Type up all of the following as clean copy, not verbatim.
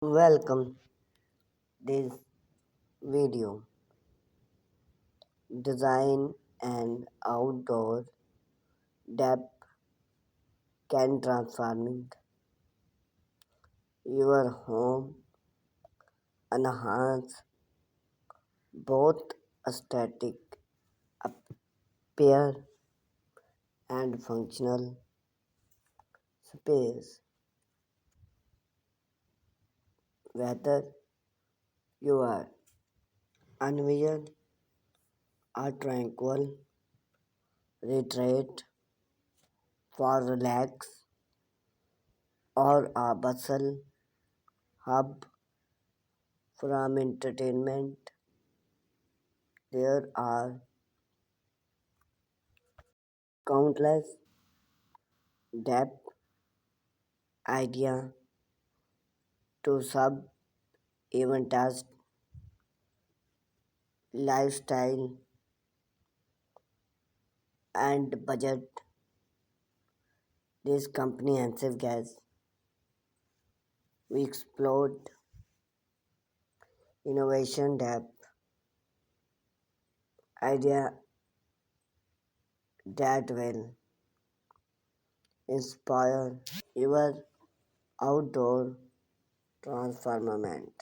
Welcome this video design and outdoor depth can transforming your home enhance both aesthetic appear and functional space, whether you are envision a tranquil retreat for relax or a bustle hub from entertainment. There are countless depth idea to sub even task lifestyle and budget. This comprehensive guess we explored innovation depth idea that will inspire your outdoor transformament.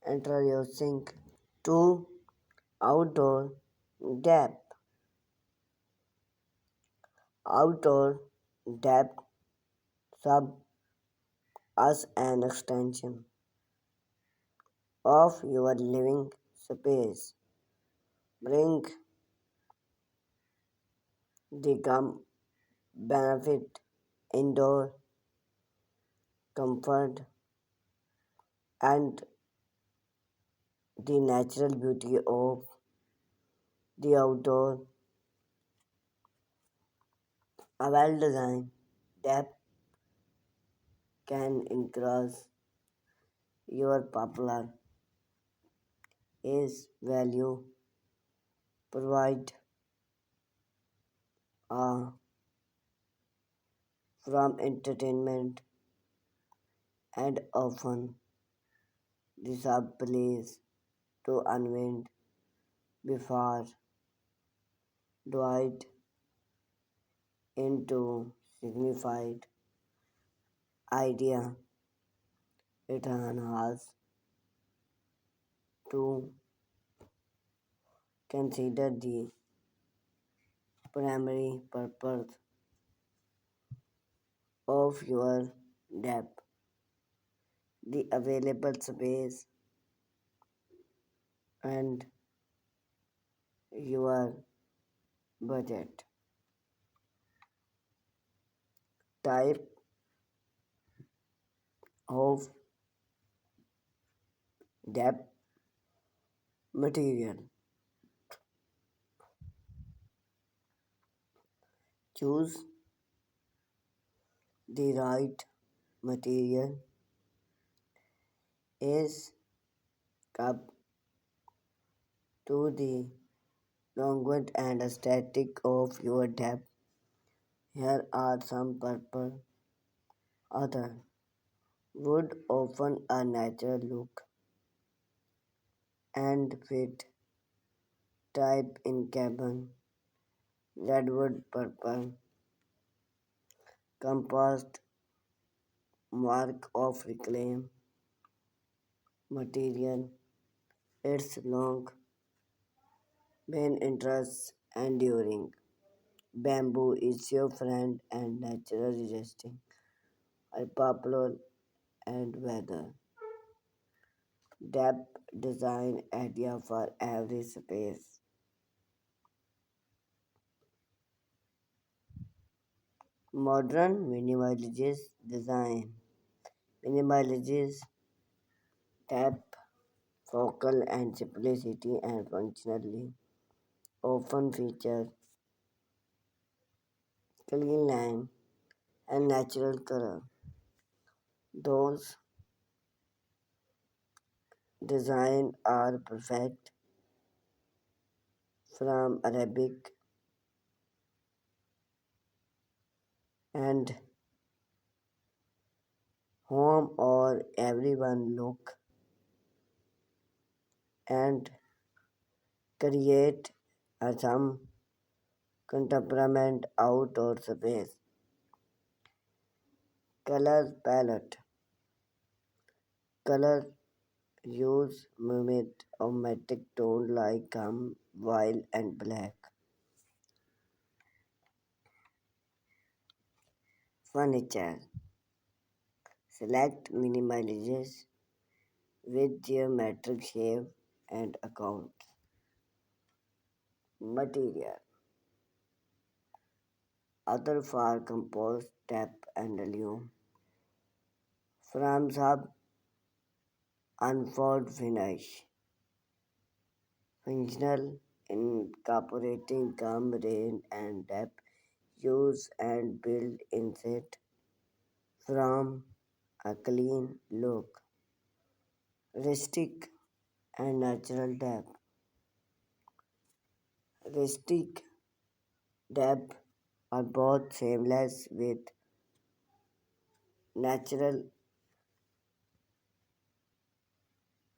Introducing to outdoor depth. Outdoor depth sub as an extension of your living space. Bring the benefit indoor comfort and the natural beauty of the outdoor. A well-designed depth can increase your popular is value, provide a from entertainment and often these are place to unwind before divide into signified idea. It has to consider the primary purpose of your depth, the available space, and your budget. Type of depth material. Choose the right material is up to the longevity and aesthetic of your depth. Here are some purple other wood often a natural look and fit type in cabin redwood purple compost mark of reclaim material its long been interest enduring bamboo is your friend and natural resisting are popular and weather depth design idea for every space. Modern minimalist design minimalism depth focal and simplicity and functionally often feature clean line and natural color. Those designs are perfect from Arabic and home or everyone look and create some contemporary outdoor space. Color palette. Color use mimic a metallic tone like white and black. Furniture. Select minimalists with geometric shape and account. Material. Other for composed tap and alum. Frames have unfold finish. Functional incorporating gum, rain and depth. Use and build inset from a clean look. Rustic and natural depth. Rustic depth are both seamless with natural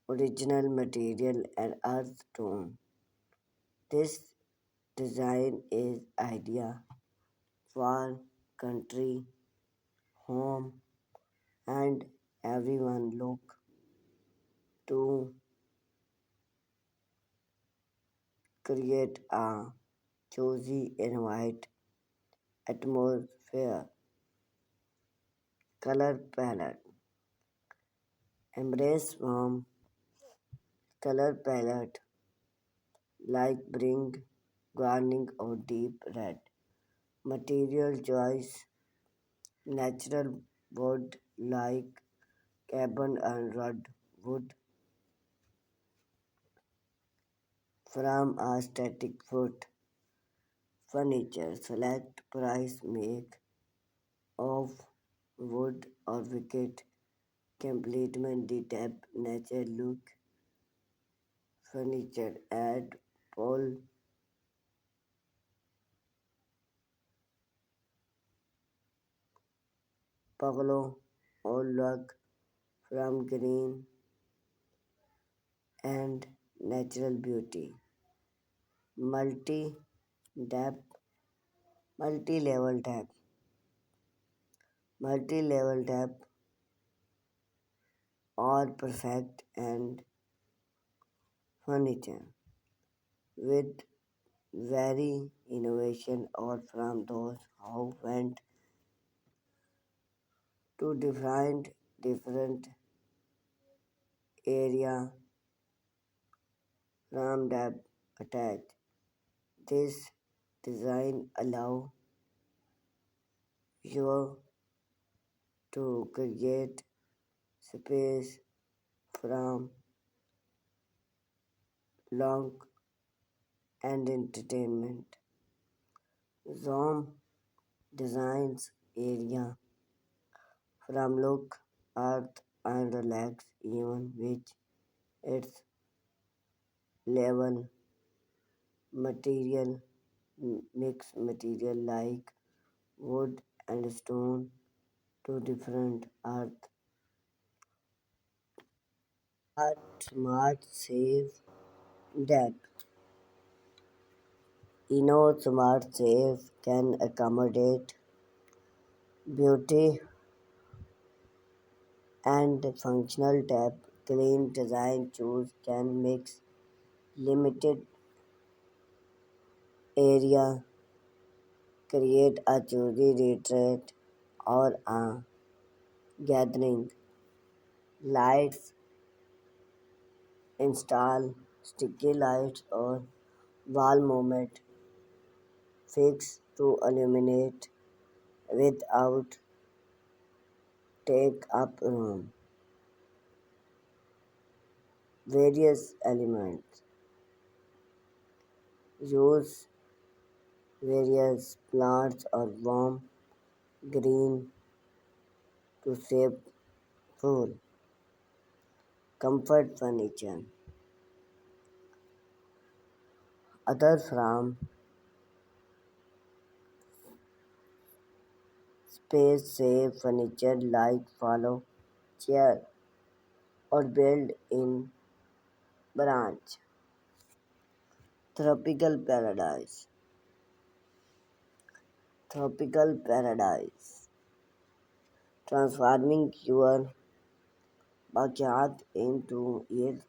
original material and earth tone. This design is idea for country, home, and everyone look to create a cozy invite atmosphere. Color palette. Embrace warm color palette like bring gardening or deep red. Material choice natural wood like carbon and wood from a static foot. Furniture select price make of wood or wicket complement the depth nature look. Furniture add pole pagalo or log from green and natural beauty. Multi depth, multi-level depth, multi-level depth are perfect and furniture with very innovation or from those who went to different area from depth attached. This design allow you to create space from long and entertainment. Zone designs area from look, earth and relax even which its level material mix material like wood and stone to different earth. Smart safe that smart safe can accommodate beauty and functional depth. Clean design choose can mix limited area, create a choosy retreat or a gathering. Lights install sticky lights or wall movement fix to illuminate without take up room. Various elements use various plants or warm green to shape full comfort furniture. Other from space safe furniture like follow chair, or built in branch. Tropical paradise. Tropical paradise. Transforming your backyard into it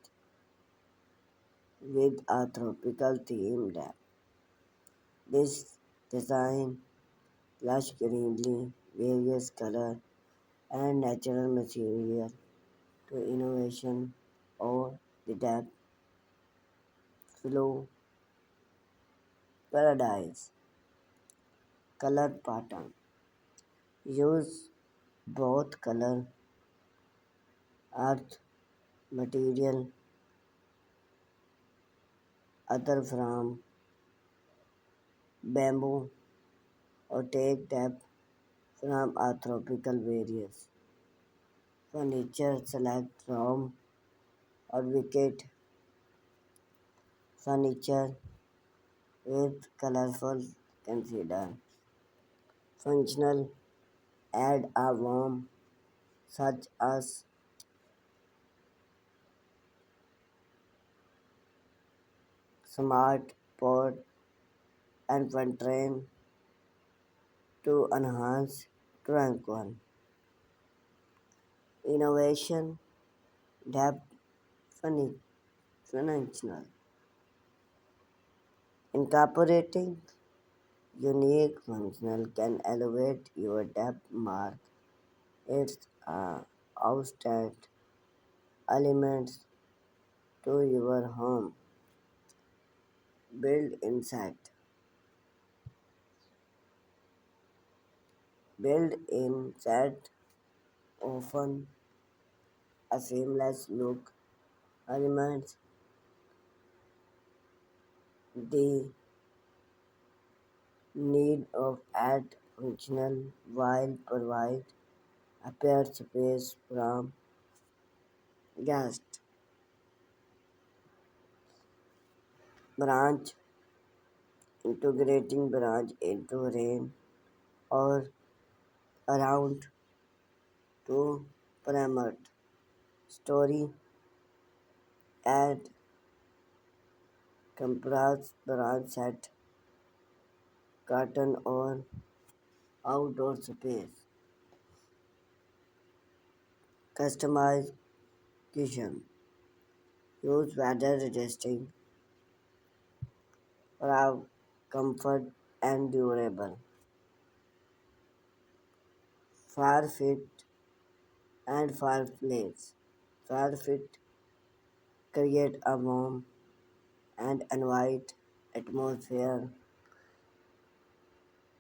with a tropical theme that this design lush greenery, various color and natural material to innovation or the depth flow paradise color pattern use both color earth material other from bamboo or take depth from a tropical various furniture select from or wicked furniture with colorful consider functional add a warm such as smart port and train to enhance tranquil innovation depth financial incorporating unique functional can elevate your depth mark its outstanding elements to your home build in set often a seamless look elements the need of add functional while provide appear space from guest branch integrating branch into rain or around to promote story add compressed branch set curtain or outdoor space customize kitchen use weather resisting for comfort and durable fire fit and fireplace fire fit create a warm and invite atmosphere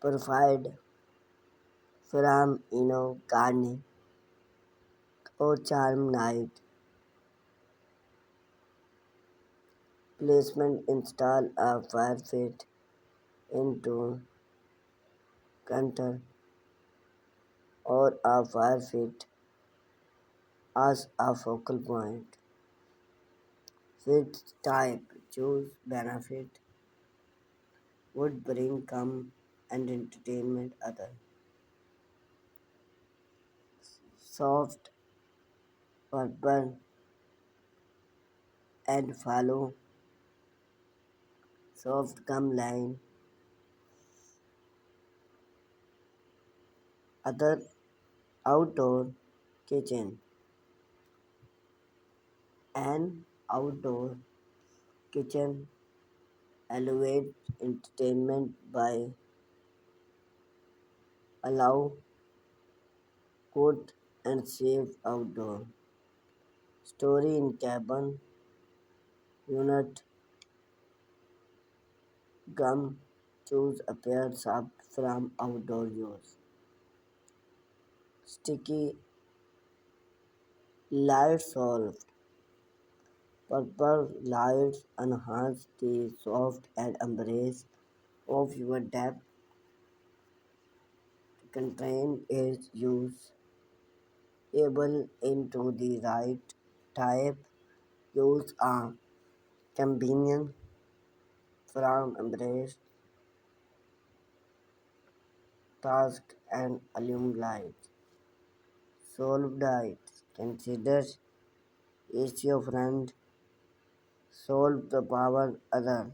provide from gardening or charm night placement install a fire pit into counter or a fire pit as a focal point. Fit type choose benefit would bring come and entertainment other soft purple and follow soft come line other outdoor kitchen and outdoor kitchen elevate entertainment by allow cook and safe outdoor story in cabin unit gum choose appear sharp from outdoor use sticky light solved purple lights enhance the soft and embrace of your depth contain is use able into the right type use a convenient from embrace task and alum light solved light Consider is your friend, solve the power other.